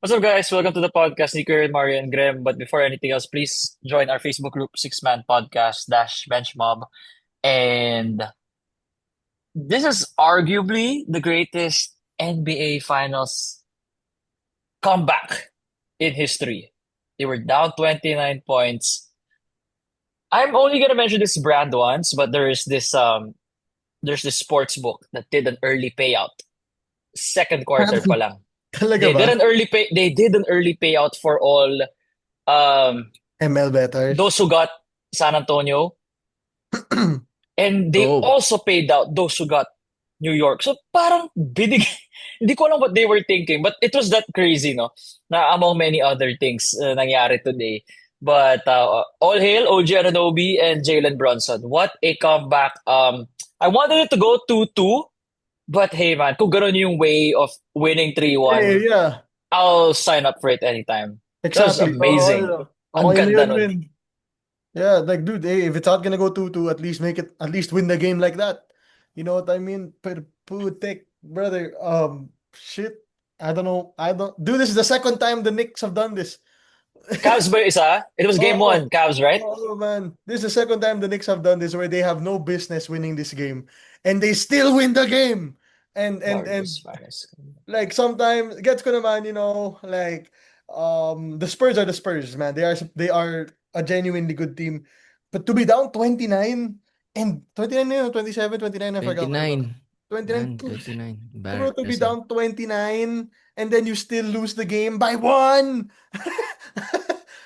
What's up, guys? Welcome to the podcast, Nico and Mario and Graham. But before anything else, please join our Facebook group, Six Man Podcast Dash Bench Mob. And this is arguably the greatest NBA Finals comeback in history. They were down 29 points. I'm only gonna mention this brand once, but there's this sports book that did an early payout. Second quarter pa lang. Talaga They ba? did an early payout for all um ML those betters. who got San Antonio, and they Oh, also paid out those who got New York. So parang binig, hindi ko alam what they were thinking, but it was that crazy, no? Na among many other things nangyari today. But all hail OG Anunoby and Jalen Brunson. What a comeback. I wanted it to go 2-2, but hey man, kung ganun yung way of winning Eh, 3-1, yeah. I'll sign up for it anytime. That was Exactly. amazing. Ang Okay na ganda yun, nun. man. Yeah, like, dude, hey, if it's not gonna go 2-2, at least make it, at least win the game like that. You know what I mean? But putek, brother, shit. I don't know. Dude, this is the second time the Knicks have done this. Cavs ba yung isa? It was game Oh, one, Cavs, right? oh, man. This is the second time the Knicks have done this where they have no business winning this game. And they still win the game. And Largest finest. like sometimes gets ko naman, like the Spurs are the Spurs, man. They are a genuinely good team. But to be down 29 and 29 yun, 27, 29, I forgot what it was. 29. 29, Man, 29. bro, to be Embarrassing. down 29 and then you still lose the game by one.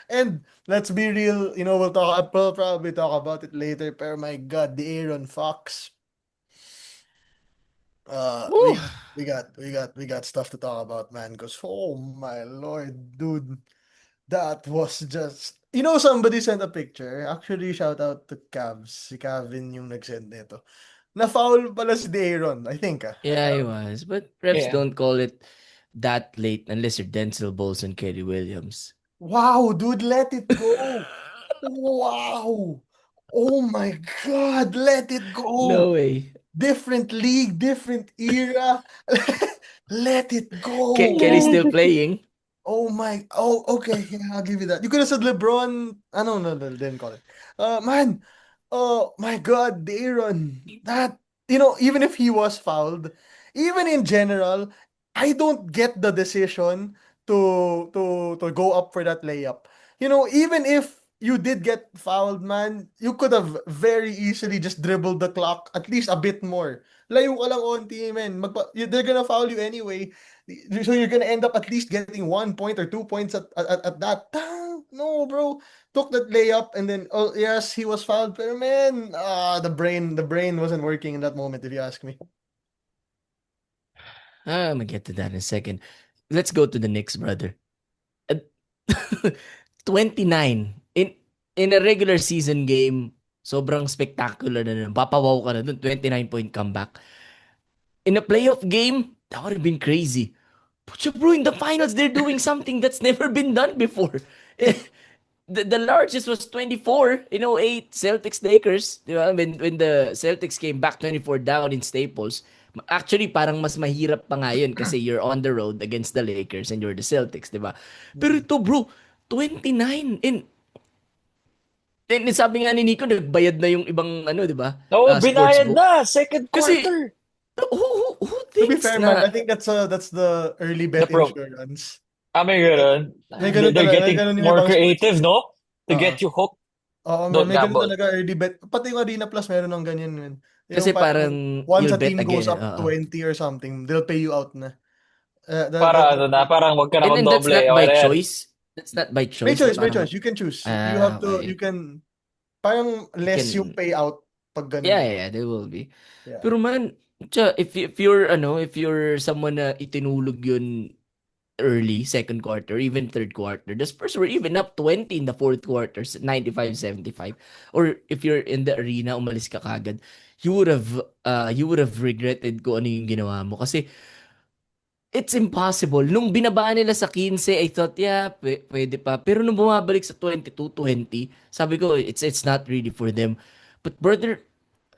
And let's be real, we'll probably talk about it later, pero my God, the Aaron Fox. Uh, we Woo! got we got stuff to talk about, man. Because oh my lord, dude, that was just somebody sent a picture. Actually, shout out to Cavs. Si Kevin yung nag-send nito. Na foul pala si De'Aaron, I think Yeah, he was. But refs Yeah. don't call it that late unless you're Denzel Bowles and Kerry Williams. Wow, dude, let it go. Wow. Oh my God, let it go. No way. Different league, different era. Let it Kerry's go. still playing. Oh my. Oh, okay. Yeah, I'll give you that. You could have said LeBron. I don't know. No, didn't call it. Man. Oh my God, Aaron. That even if he was fouled, even in general, I don't get the decision to go up for that layup. Even if you did get fouled, man, you could have very easily just dribbled the clock at least a bit more. Layo ka lang onti, man. They're gonna foul you anyway. So you're gonna end up at least getting 1 point or 2 points at that. No, bro. Took that layup and then oh yes, he was fouled. But man, the brain wasn't working in that moment, if you ask me. I'm gonna get to that in a second. Let's go to the Knicks, brother. Uh, 29. In a regular season game, sobrang spectacular na nun. Papawaw ka na dun. 29-point comeback. In a playoff game, that would have been crazy. But bro, in the finals, they're doing something that's never been done before. The largest was 24 in 08 Celtics Lakers. Di ba? When the Celtics came back 24 down in Staples. Actually, parang mas mahirap pa nga yun kasi you're on the road against the Lakers and you're the Celtics, di ba? Pero Mm. ito, bro, 29. And sabi nga ni Nico, nagbayad na yung ibang, ano, di ba? Oo, Sports binayad book. na. Second Kasi, quarter. who To be thinks fair, man, na I think that's the early The bet pro. insurance. May Like, ganun. may ganun They're talaga, may getting ganun yung more ibang sports. creative, no? To Oo. get you hooked. Oo, man, Don't may ganun gamble. talaga early bet. Pati yung Arena Plus meron ng ganyan, man. kasi Yung parang parang once you'll a bet team goes again. up 20 or something, they'll pay you out na. Para ano na, parang wag ka na And that's mag-doble. not Okay by na yan. choice. That's not by May choice na choice, may choice. parang, You can choose. You okay. can, parang You less yung can, payout pag yeah, ganun. yeah, yeah, there will be. Yeah. Pero man, if you're, if you're someone na itinulog yun early, second quarter, even third quarter, the Spurs were even up 20 in the fourth quarter, 95-75. Or if you're in the arena, umalis ka kagad, you would have regretted kung ano yung ginawa mo. Kasi, it's impossible. Nung binabaan nila sa 15, I thought, yeah, pwede pa. Pero nung bumabalik sa 22-20, sabi ko, it's not really for them. But brother,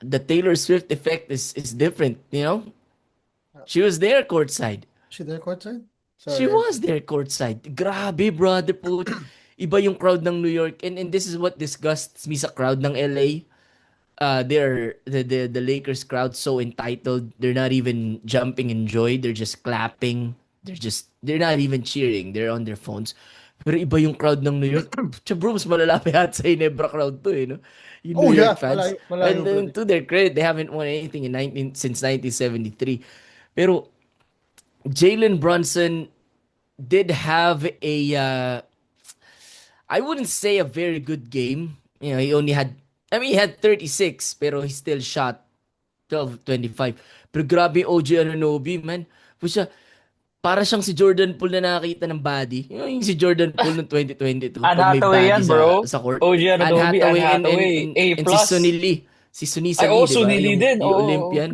the Taylor Swift effect is different, you know? She was there courtside. She there courtside? She Sorry. was there courtside. Grabe, brother po. Iba yung crowd ng New York. And this is what disgusts me sa crowd ng LA. The Lakers crowd so entitled. They're not even jumping in joy. They're just clapping. They're not even cheering. They're on their phones. Pero iba yung crowd ng New York. Tsa bro, mas malala pa yata sa Ginebra crowd to no? Yung Oh New York yeah, fans. malayo, And then brother. to their credit, they haven't won anything since 1973. Pero Jalen Brunson did have I wouldn't say a very good game. He only had, he had 36, pero he still shot 12-25. Pero grabe yung OG Anunoby, man. Pusa, para siyang si Jordan Poole na nakakita ng body. Yung si Jordan Poole noong 2022, Anne pag may Hathaway body yan, bro. sa court. OG Anne Anunoby, Anne Hathaway Hathaway. A and si Sonny plus. Lee. Si Sunisa Ay, Lee, oh, di ba? Sunili din. Yung Oo. Olympian.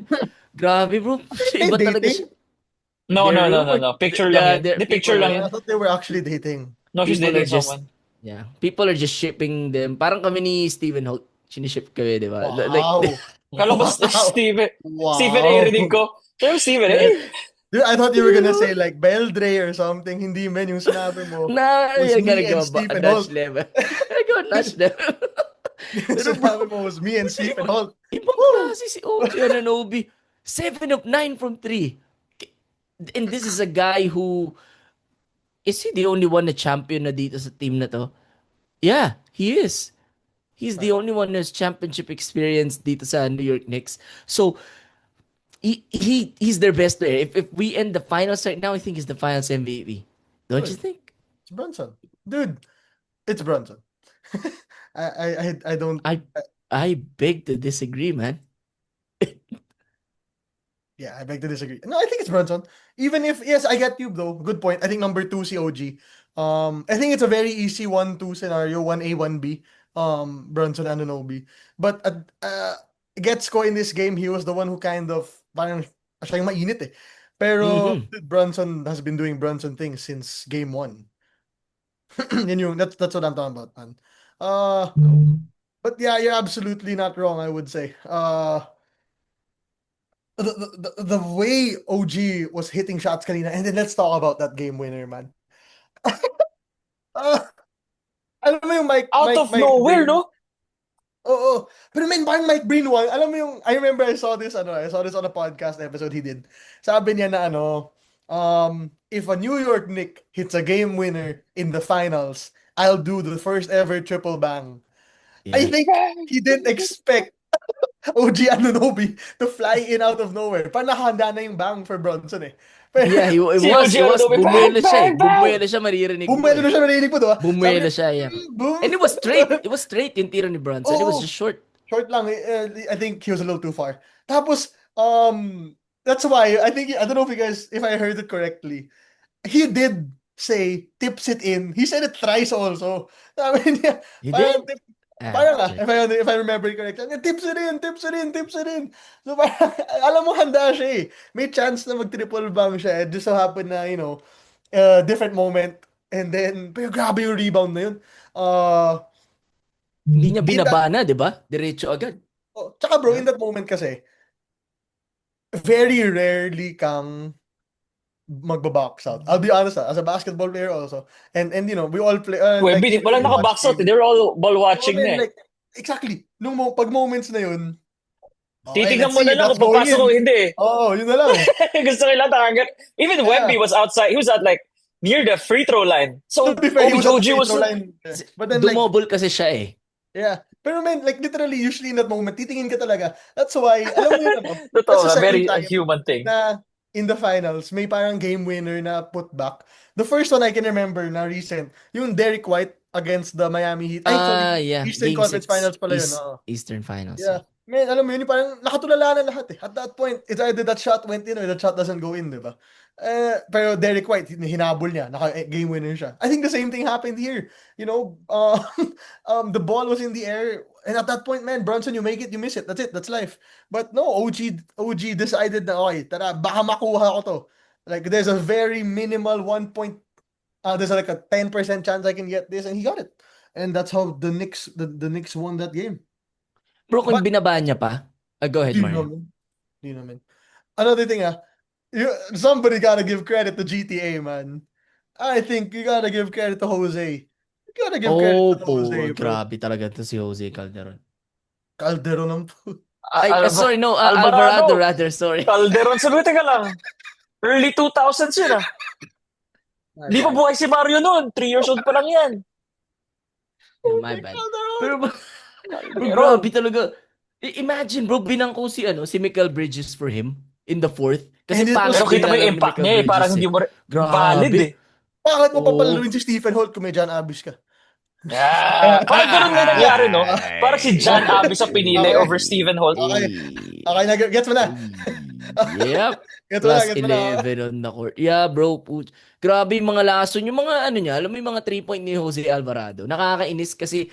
Grabe, bro. They Iba talaga dating? siya. No, They're no, no, no, rumored. no. Picture lang yun. Di, picture People lang are, yun. I thought they were actually dating. No, she's people are dating just, someone. yeah. People are just shipping them. Parang kami ni Steven Holt. Siniship kami, di ba? Wow. Kala ko Wow. Steven A. Wow. rinig ko. Siyempre Steven A. Dude, I thought you were gonna say like Beldre or something. Hindi man yung sinabi mo. Na, Was you're me gonna and go Stephen notch Holt. level. You're gonna notch level. Yung Pero sinabi bro, mo was me and Stephen Holt. ibang Woo! klase si OG Anunoby. 7 of 9 from 3. And this is a guy who, is he the only one na champion na dito sa team na to? Yeah, he is. He's the only one who has championship experience dito sa New York Knicks. So, he's their best player. If we end the finals right now, I think he's the finals MVP. Don't you Good. think? It's Brunson. Dude, it's Brunson. I don't I beg to disagree, man. Yeah, I beg to disagree. No, I think it's Brunson. Even if yes, I get you though. Good point. I think number 2 si OG. I think it's a very easy 1-2 scenario, 1A, 1B. Brunson Anunoby. But gets ko in this game, he was the one who kind of parang siya yung mainit eh. Pero dude, Brunson has been doing Brunson things since game 1. That's what I'm talking about, man. But yeah, you're absolutely not wrong, I would say. The way OG was hitting shots kanina, and then let's talk about that game winner, man. Alam mo yung Out of nowhere, no? Oo. Pero man, parang Mike Breen one, alam mo yung, I remember I saw this on a podcast episode he did. Sabi niya na if a New York Knick hits a game winner in the finals, I'll do the first ever triple bang. Yeah. I think he didn't expect OG Anunoby to fly in out of nowhere. Parang nakahanda na yung bang for Bronson eh. Pero, Yeah, it was. Si OG Anunoby, Bumuelo bang, siya eh. bang, bang! Bumuelo siya, maririnig mo bumelo eh. na siya narinig mo, diba? Bumuelo Sabi, siya, yeah. Boom. And it was straight. It was straight yung tiro ni Brunson. It was just short. Short lang. I think he was a little too far. Tapos, that's why, I don't know if I heard it correctly. He did say, tips it in. He said it thrice also. Sabi niya, He parang did? parang Check. if I remember it correctly, tips it in. So parang, alam mo, handa siya eh. May chance na mag-triple bang siya. It just so happened na, different moment. And then, pero grabe yung rebound na yun. Hindi niya binabana, di ba? Diretso agad. Tsaka bro, in that moment kasi, very rarely kang magba-box out. I'll be honest as a basketball player also. And we all play. Wemby, like, walang naka-box out. They're all ball watching man, na eh. like, exactly. Pag moments na yun, Titignan let's mo see, na lang that's kung papasok going o in. hindi eh. Oo, yun na lang eh. Gusto nila takangan. Even Wemby was outside. He was at like near the free throw line. So To be fair, he was at the OG free was throw line. But then like, Dumobol kasi siya eh. yeah. Pero man, like literally, usually in that moment, titingin ka talaga. That's why, alam mo yun Totoo, that's the a second very time human thing. na in the finals, may parang game winner na put back. The first one I can remember na recent, yung Derek White against the Miami Heat. Ay, sorry, Yeah. Eastern Game Conference 6. Finals pala yun. Oo. Eastern Finals. Yeah. Man, alam mo yun, yung parang nakatulala na lahat eh. At that point, it's either that shot went in or that shot doesn't go in, di ba? Pero Derek White, hinabol niya. Naka-game winner siya. I think the same thing happened here. The ball was in the air. And at that point, man, Brunson, you make it, you miss it. That's it. That's life. But no, OG decided na, okay, tara, baka makuha ko to. Like, there's a very minimal there's like a 10% chance I can get this. And he got it. And that's how the Knicks won that game. Bro, kung binaba niya pa. Go ahead, Mario. Di naman. Another thing, Somebody gotta give credit to GTA, man. I think you gotta give credit to Jose. You gotta give credit to Jose, bro. Grabe talaga to si Jose Calderon. Calderon ng Sorry, no, Alvarado Alvarado. rather, sorry. Calderon. Sabi, teka lang. Early 2000s yun ah. Di pa buhay si Mario noon. 3 years old pa lang yan. Yeah, my bad. Pero bro, Calderon. grabe talaga. Imagine bro, binangko si Michael Bridges for him in the fourth. Kasi And it pangit Pero was- kita mo nilalaro yung ni impact Michael niya eh. Parang Bridges hindi mo Grabe. valid eh. Bakit mo Oo. papalaruin si Stephen Holt kung may John Abish ka? Parang ganun nga nangyari, no? Parang si John Abbey sa pinili Okay. over Stephen Holt. Okay. Okay na, gets mo na. Yep. Gets mo na, Plus gets mo na. 11 on the court. Yeah, bro. Grabe yung mga lason. Yung mga ano niya, alam mo yung mga 3-point ni Jose Alvarado. Nakakainis kasi,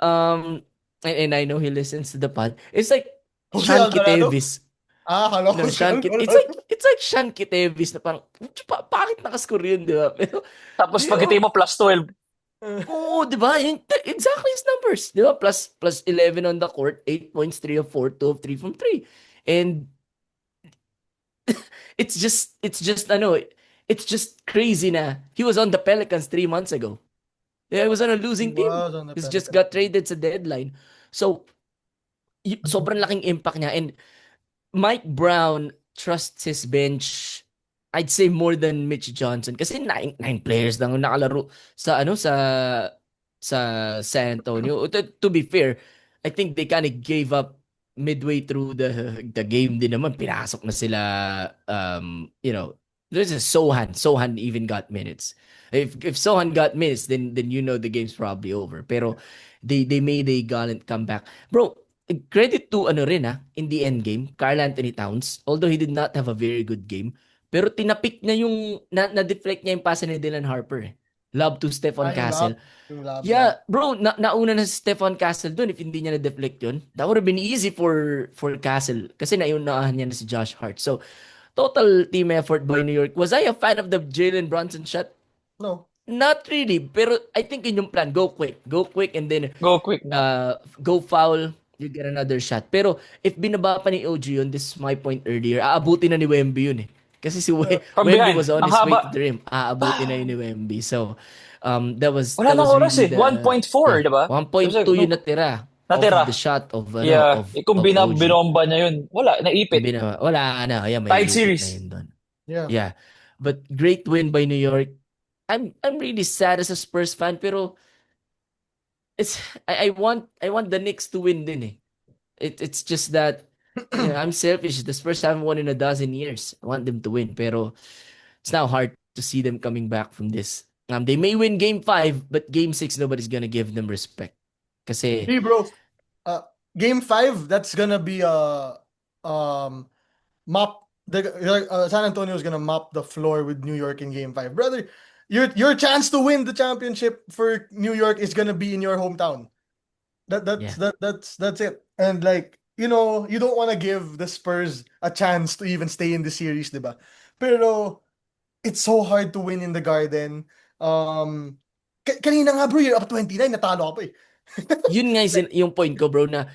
and I know he listens to the pod. It's like Jose Sean Alvarado? Kitevis. Hello. No, it's like Sean Kitevis na parang, bakit nakascore yun, di ba? Pero, Tapos pagkita mo plus 12. oo, di ba? Exactly his numbers. Di ba? Plus 11 on the court, 8 points, 3 of 4, 2 of 3 from 3. And it's just crazy na he was on the Pelicans 3 months ago. Yeah, he was on a losing team. He's just got traded sa deadline. So, sobrang laking impact niya. And Mike Brown trusts his bench, I'd say more than Mitch Johnson. Kasi nine players lang ang nakalaro sa San Antonio. To be fair, I think they kind of gave up midway through the game din naman. Pinasok na sila, there's a Sohan even got minutes. If Sohan got minutes, then you know the game's probably over. Pero they made a gallant comeback. Bro, credit to in the end game, Karl Anthony Towns, although he did not have a very good game, pero tinapik niya yung na-deflect niya yung pass ni Dylan Harper. Love to Stephon Castle. Yeah, bro, nauna na si Stephon Castle dun if hindi niya na-deflect yun. That would have been easy for Castle kasi naunahan niya na si Josh Hart. So, total team effort by New York. Was I a fan of the Jalen Brunson shot? No. Not really, pero I think in yung plan, go quick and then Go quick. go foul, you get another shot. Pero if binaba pa ni OG yun, this is my point earlier, aabutin na ni Wemby yun eh. Kasi si From Wemby behind. was on Ang his way haba. to the rim. Aabutin na yun ni Wemby. So, that was Wala nang oras really eh. 1.4, diba? 1.2 yung natira. Natira. Of the shot of Yeah. Kung of OG. binomba niya yun, wala, naipit. Wala na. Yeah, may Tied lupit series. na yun doon. Yeah. But great win by New York. I'm really sad as a Spurs fan, pero I want the Knicks to win din eh. It's just that I'm selfish. The Spurs haven't won in a dozen years. I want them to win, pero it's now hard to see them coming back from this. They may win Game 5, but Game 6 nobody's gonna give them respect. Kasi Hey, bro. Game 5, that's gonna be a mop. San Antonio is gonna mop the floor with New York in Game 5, brother. Your chance to win the championship for New York is gonna be in your hometown. That's it. And like, you don't want to give the Spurs a chance to even stay in the series, diba? Pero it's so hard to win in the Garden. Kanina nga, bro, you're up 29, natalo ka pa eh. Yun nga yung point ko, bro, na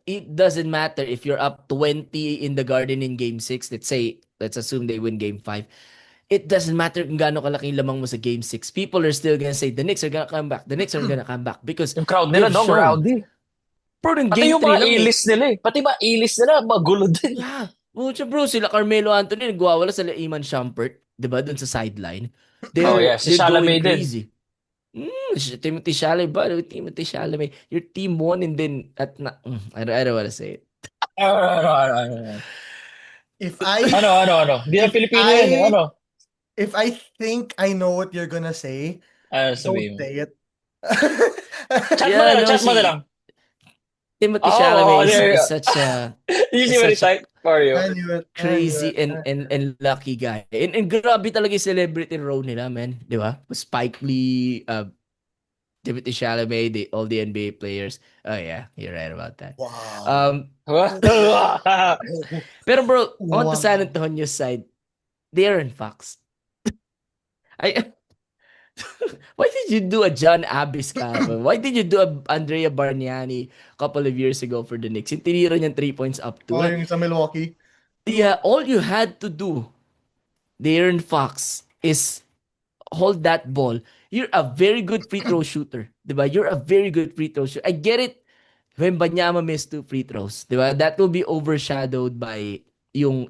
it doesn't matter if you're up 20 in the Garden in Game 6. Let's assume they win Game 5. It doesn't matter kung gaano kalaki yung lamang mo sa Game 6. People are still gonna say, the Knicks are gonna come back. The Knicks are gonna come back. Because Yung crowd nila, no? Rowdy. Bro, ng Pati Game yung 3 mga lang A-list nila eh. Pati mga A-list nila, magulo din. Yeah. Bro, sila Carmelo Anthony, nagwawala sa Iman Shumpert, di ba, dun sa sideline. Si Chalamet din. Crazy. Timothy Chalamet, your team won and then, I don't want to say it. If I Ano? Di na Filipino yan eh. Ano? if I think I know what you're gonna say, Ano don't sabihin mo? say it. Chat mo na lang. Timothy Oh, Chalamet yeah. is such a Easy very tight for you. I knew it. crazy and lucky guy. And grabe talaga yung celebrity row nila, man. Di ba? Spike Lee, Timothy Chalamet, all the NBA players. Oh yeah, you're right about that. Wow. Pero bro, on the Wow. San Antonio side, De'Aaron Fox. Why did you do a John Abbas kahapon? Why did you do a Andrea Bargnani a couple of years ago for the Knicks? Yung tinira niyang 3 points up to. Yung sa Milwaukee. Yeah, all you had to do De'Aaron Fox is hold that ball. You're a very good free throw shooter. Diba? You're a very good free throw shooter. I get it when Banyama missed 2 free throws. Diba? That will be overshadowed by yung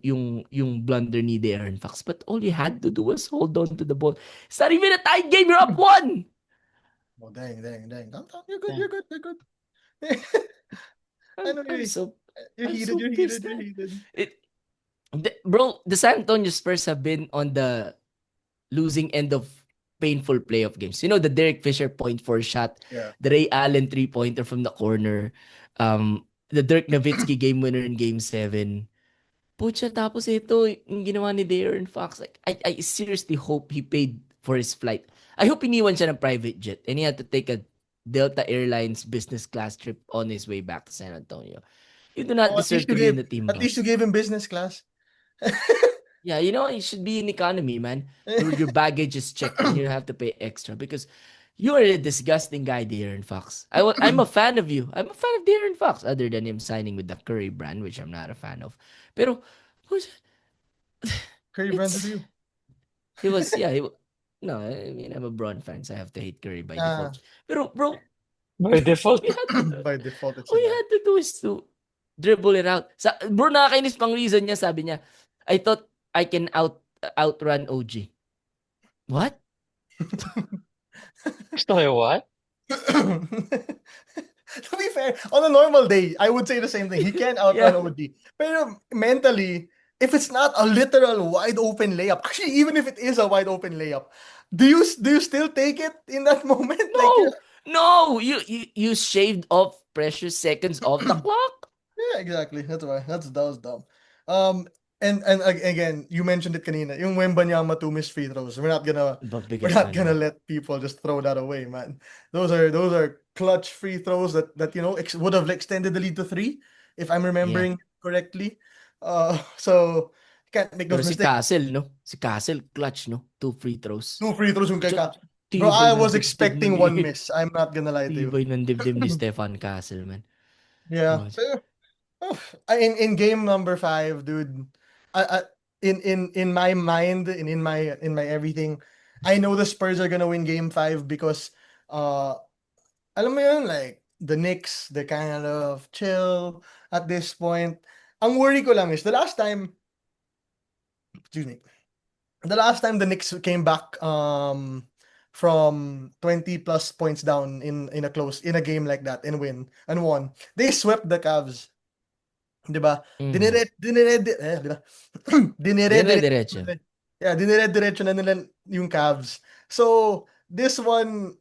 blunder ni De'Aaron Fox. But all you had to do was hold on to the ball. It's not even a tight game. You're up 1. Oh, dang. You're good, Yeah. you're good. I know I'm so I'm so you're pissed. heated. Bro, the San Antonio Spurs have been on the losing end of painful playoff games. You know, the Derek Fisher point for shot, Yeah. the Ray Allen three-pointer from the corner, the Dirk Nowitzki game winner in Game 7. Pucha, tapos ito, yung ginawa ni De'Aaron Fox. Like, I seriously hope he paid for his flight. I hope iniwan siya ng private jet and he had to take a Delta Airlines business class trip on his way back to San Antonio. You do not Oh, deserve to be in the team at bus. least you gave him business class. Yeah, you know, it should be in economy, man. Your baggage is checked and you have to pay extra because you are a disgusting guy, De'Aaron Fox. I'm a fan of you. I'm a fan of De'Aaron Fox, other than him signing with the Curry brand, which I'm not a fan of. Pero, Curry brand it's, review. he was, yeah, no, I mean, I'm a Braun fan, so I have to hate Curry by Ah, default. Pero, bro, By default. we had to, by default, it's all a you lie. had to do is to dribble it out. Bro, nakakainis pang reason niya, sabi niya, I thought I can outrun OG. What? Gusto kayo what? To be fair, on a normal day, I would say the same thing. He can outrun Yeah. OD. Pero mentally, if it's not a literal wide open layup, actually, even if it is a wide open layup, do you still take it in that moment? Like, No, you shaved off precious seconds off the clock. yeah, exactly. That's why. That was dumb. Again, you mentioned it kanina. Yung Wembanyama 2 missed free throws. We're not gonna let people just throw that away, man. Those are clutch free throws that you know would have extended the lead to 3 if I'm remembering correctly. So can't make Pero those si mistakes. Castle, no? Si Castle, clutch, no? 2 free throws. 2 free throws yung kay Ka. Bro, Tibay I ng was dibdib expecting ni- 1 miss. I'm not gonna lie to you. Tibay ng dibdib ni Stefan Castle, man. Yeah. Oh, In game number 5, dude, I in my mind and in my everything, I know the Spurs are gonna win game 5 because alam mo yun, like the Knicks, they're kind of chill at this point. Ang worry ko lang is excuse me, the last time the Knicks came back from 20 plus points down in a game like that and won. They swept the Cavs. 'Di ba? Diba? Dire-diretso. Yeah, dinire-diretso na nila yung Cavs. So, this one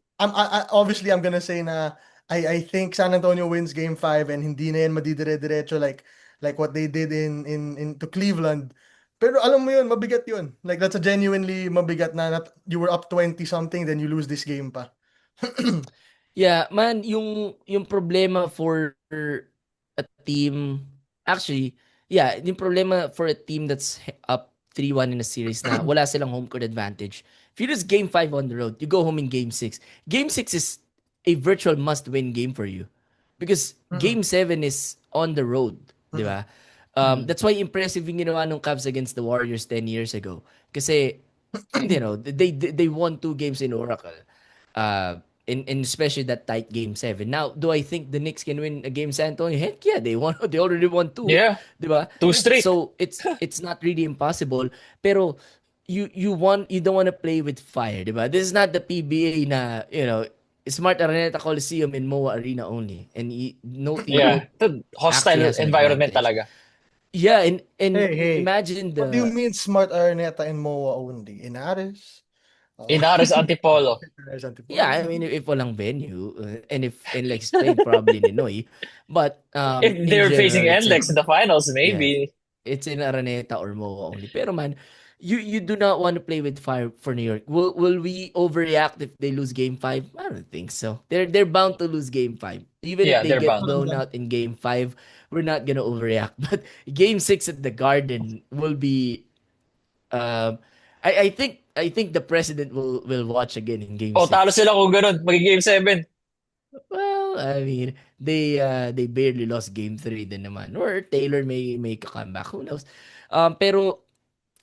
obviously I'm gonna say na I think San Antonio wins game 5 and hindi na yan madidire-diretso like what they did in to Cleveland. Pero alam mo yun, mabigat yun. Like that's a genuinely mabigat na you were up 20 something then you lose this game pa. Yeah, man, yung problema for a team, actually, yeah, yung problema for a team that's up 3-1 in a series na wala silang home court advantage. If you lose game 5 on the road, you go home in game 6. Game 6 is a virtual must-win game for you. Because game 7 is on the road, di ba? That's why impressive yung ginawa ng Cavs against the Warriors 10 years ago. Kasi, you know, they won 2 games in Oracle. In especially that tight game 7. Now, do I think the Knicks can win a game San Antonio? Heck yeah, they already won 2. Yeah. Diba? 2 straight. So it's not really impossible. Pero you don't want to play with fire, diba? This is not the PBA na, you know, Smart Araneta Coliseum in MOA Arena only. And no team Yeah. actually Hostile has an environment advantage. talaga. Yeah, and Hey. imagine What do you the mean Smart Araneta and MOA only? In Aris? Inaris Antipolo. Yeah, I mean, if walang venue, and like explained, probably Ninoy. But If in they're general, facing NLEX in the finals, maybe. it's in Araneta or MOA only. Pero man, you do not want to play with fire for New York. Will we overreact if they lose game 5? I don't think so. They're bound to lose game 5. Even Yeah, if they they're get bound. blown out in game 5, we're not gonna overreact. But game 6 at the Garden will be I think the president will watch again in game 6. Talo sila kung ganun. Maging game 7. Well, I mean, they barely lost game 3 din naman. Or Taylor may make a comeback. Who knows? Pero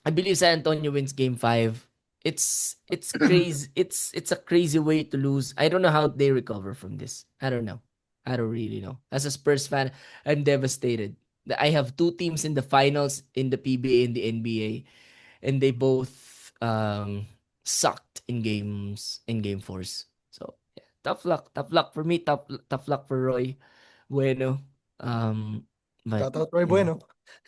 I believe San Antonio wins game 5. It's crazy. It's a crazy way to lose. I don't know how they recover from this. I don't know. I don't really know. As a Spurs fan, I'm devastated. I have two teams in the finals in the PBA and the NBA, and they both sucked in game fours. So yeah, tough luck for me. Tough luck for Roy Bueno. But Shout out Roy yeah, Bueno.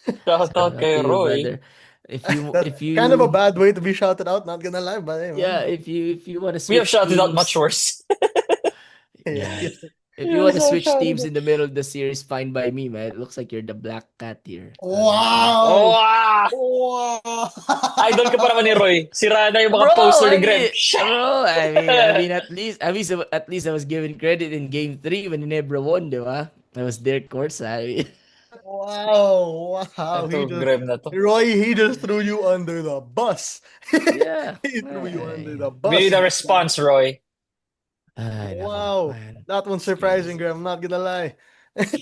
Shout shout out out kay to you, Roy. brother. If you That's if kind of a you bad way to be shouted out, not gonna lie, but hey, yeah, man. if you want to We have switch shouted out much teams, worse. Yeah, yeah. yes. If you Yeah, want to so switch shouted teams out. in the middle of the series, fine by me, man. It looks like you're the black cat here. Oh, Wow! ah! Idol ka pa naman ni Wow! Roy. Sira na yung Bro, mga poster ni I Graham. mean, bro, I mean, at least I was given credit in game 3 when Ginebra won, di ba? I was there courtside. I mean, Wow! Wow! Ito, Graham na to. Roy, he just threw you under the bus. yeah. He threw you under the We bus. need a response, Roy. Ay, nako, Wow! man. That one's It's surprising, crazy. Graham. I'm not gonna lie. So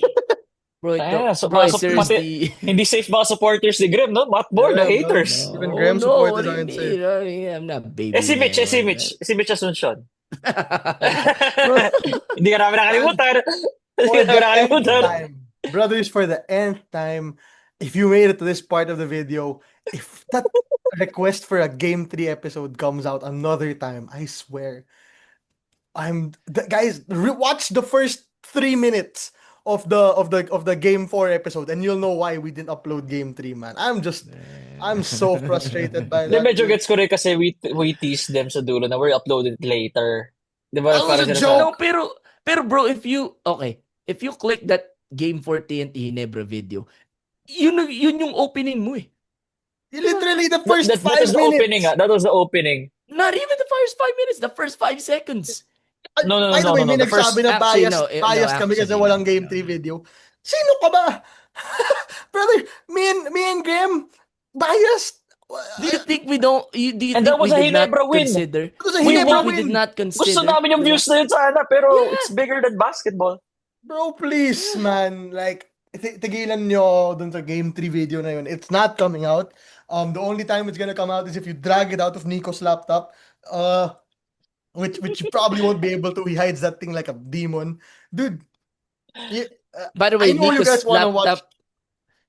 Bro, mga, pati, seriously. hindi safe mga supporters ni Graham, no? Matboard, the Yeah, man. haters. Even No, Graham no, supported aren't safe. hindi. No, I'm not Eh babying si Mitch, anyone, man. Si Mitch Asuncion. Bro, Hindi ka namin nakalimutan. Hindi For ka namin the nth nakalimutan. time, brothers, for the nth time, if you made it to this part of the video, if that request for a Game 3 episode comes out another time, I swear, guys, watch the first 3 minutes of the Game 4 episode, and you'll know why we didn't upload Game 3, man. I'm so frustrated by Hindi, that. medyo Dude. gets ko rin kasi we teased them sa dulo na we're uploading it later. Di ba? That was Parang a sinasabi. no, joke. pero bro, if you click that Game 4 TNT Ginebra video, yun yung opening mo eh. Literally the first That 5 was the minutes. opening, ah. That was the opening. Not even the first 5 minutes, the first 5 seconds. No. By the way, may The first, nagsabi na Actually, bias kami kasi walang Game 3 video. Sino ka ba? Brother, me and Graham, biased. Do you think we don't, do you And think that was we a did not Ginebra win. consider? It was a Do you Ginebra think we win. did not consider? Gusto namin yung Diba? views na yun sana, pero Yeah. it's bigger than basketball. Bro, please, man. Like, tigilan nyo dun sa Game 3 video na yun. It's not coming out. The only time it's gonna come out is if you drag it out of Nico's laptop. Which you probably won't be able to. He hides that thing like a demon. Dude. By the I way, know you guys Nico's wanna watch. laptop,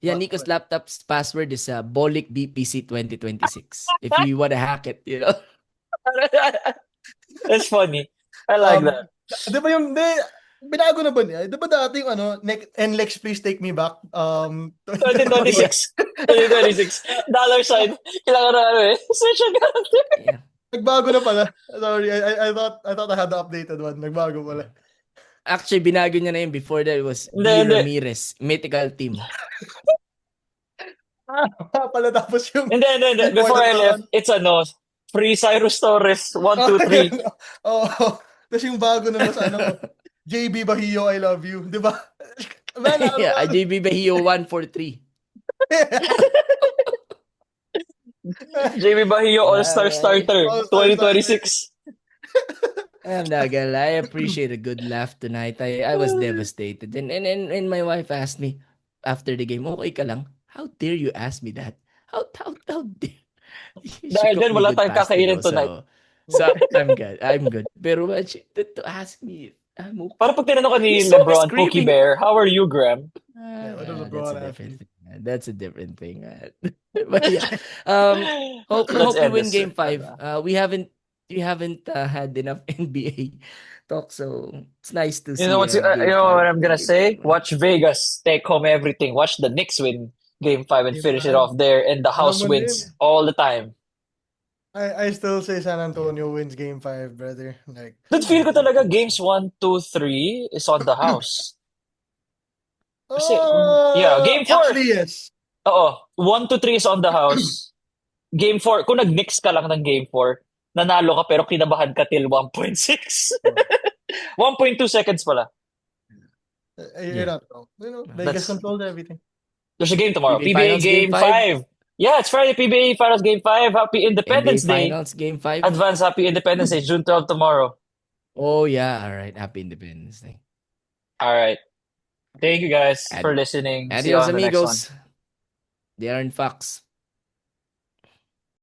What? Nico's laptop's password is Bolic BPC 2026. If you want to hack it, you know. That's funny. I like that. Di ba yung, binago na ba niya? Di ba dati yung NLEX, please take me back. 2026. 2026. Dollar sign. Kailangan na switch account. Yeah. Nagbago na pala. Sorry, I thought I had the updated one. Nagbago pala. Actually, binago niya na yun. Before that, it was D. Hindi. Ramirez. Mythical team. Pala tapos yung... Hindi. Before I left, it's Free Cyrus Torres, 1, 2, 3. Oh, tapos yung bago naman sa JB Bahio, I love you. Di ba? Man, Yeah, JB Bahio 143. JB Bahio All-Star Starter, All-Star 2026. I'm not gonna lie, I appreciate a good laugh tonight. I was devastated. And my wife asked me after the game, okay ka lang? How dare you ask me that? How dare She Dahil cooked din, me wala good tayong pasta kakainin though, tonight. So I'm good. Pero to ask me, I'm okay. Para pag tinanong ka ni You saw me LeBron, Pookie screaming. Bear, how are you, Graham? what does That's LeBron a ask different you? thing. That's a different thing. But yeah, hope Let's we end win this. game 5. We haven't had enough NBA talk, so it's nice to see. You know what I'm gonna say? Watch Vegas take home everything. Watch the Knicks win Game 5 and Game finish it 5. off there, and the house Alam mo wins all the time. I still say San Antonio wins Game 5, brother. Like, Dude, feel ko talaga games 1, 2, 3 is on the house. Kasi, yeah, Game 4. Actually, yes. Oo, 1 to 3 is on the house. Game 4, kung nag-Knicks ka lang ng Game 4, nanalo ka pero kinabahan ka till 1.6. 1.2 seconds pala. You're not wrong. Vegas That's- controls everything. There's a game tomorrow. PBA PBA Finals Game Game 5. Yeah, it's Friday. PBA Finals Game 5. Happy Independence NBA Day. Finals Game 5. Advance Happy Independence Day. June 12 tomorrow. Oh yeah, all right. Happy Independence Day. All right. Thank you guys Ad- for listening. See you Adios, on the next one. amigos. They are in Fox.